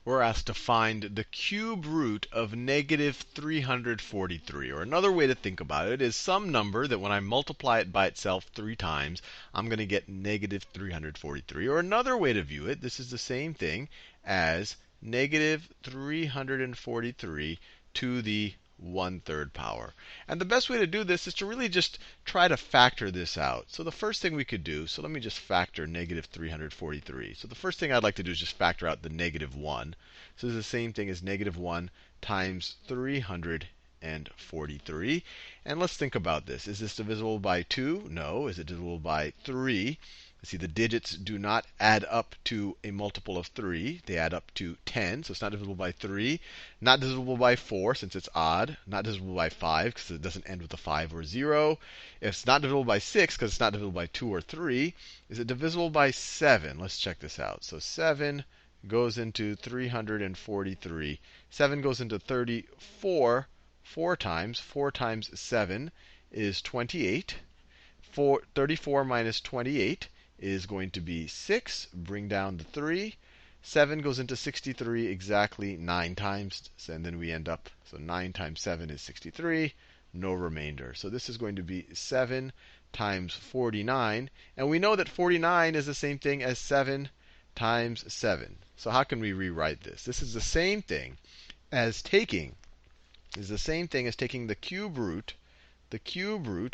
we're asked to find the cube root of negative 343. Or another way to think about it is some number that when I multiply it by itself 3 times, I'm going to get negative 343. Or another way to view it, this is the same thing as negative 343 to the 1/3 power. And the best way to do this is to really just try to factor this out. So the first thing we could do, so let me just factor negative 343. So the first thing I'd like to do is just factor out the negative 1. So this is the same thing as negative 1 times 343. And let's think about this. Is this divisible by 2? No. Is it divisible by 3? See, the digits do not add up to a multiple of 3. They add up to 10. So it's not divisible by 3. Not divisible by 4, since it's odd. Not divisible by 5, because it doesn't end with a 5 or 0. If it's not divisible by 6, because it's not divisible by 2 or 3. Is it divisible by 7? Let's check this out. So 7 goes into 343. 7 goes into 34 4 times. 4 times 7 is 28. 34 minus 28 is going to be 6. Bring down the 3. 7 goes into 63 exactly 9 times. And then we end up, so 9 times 7 is 63. No remainder. So this is going to be 7 times 49. And we know that 49 is the same thing as 7 times 7. So how can we rewrite this? This is the same thing as taking the cube root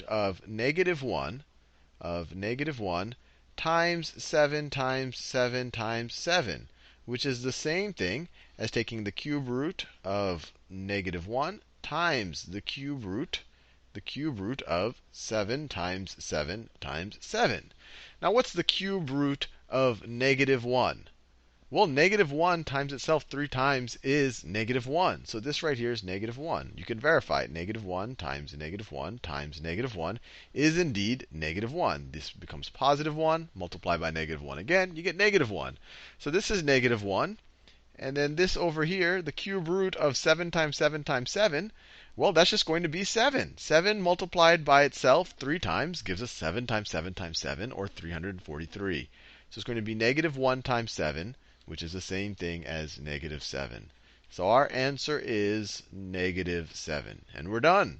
of negative 1 times 7 times 7 times 7, which is the same thing as taking the cube root of negative 1 times the cube root of 7 times 7 times 7. Now, what's the cube root of negative 1? Well, negative 1 times itself 3 times is negative 1. So this right here is negative 1. You can verify it. Negative 1 times negative 1 times negative 1 is indeed negative 1. This becomes positive 1. Multiply by negative 1 again, you get negative 1. So this is negative 1. And then this over here, the cube root of 7 times 7 times 7, well, that's just going to be 7. 7 multiplied by itself 3 times gives us 7 times 7 times 7, or 343. So it's going to be negative 1 times 7, which is the same thing as negative 7. So our answer is negative 7. And we're done.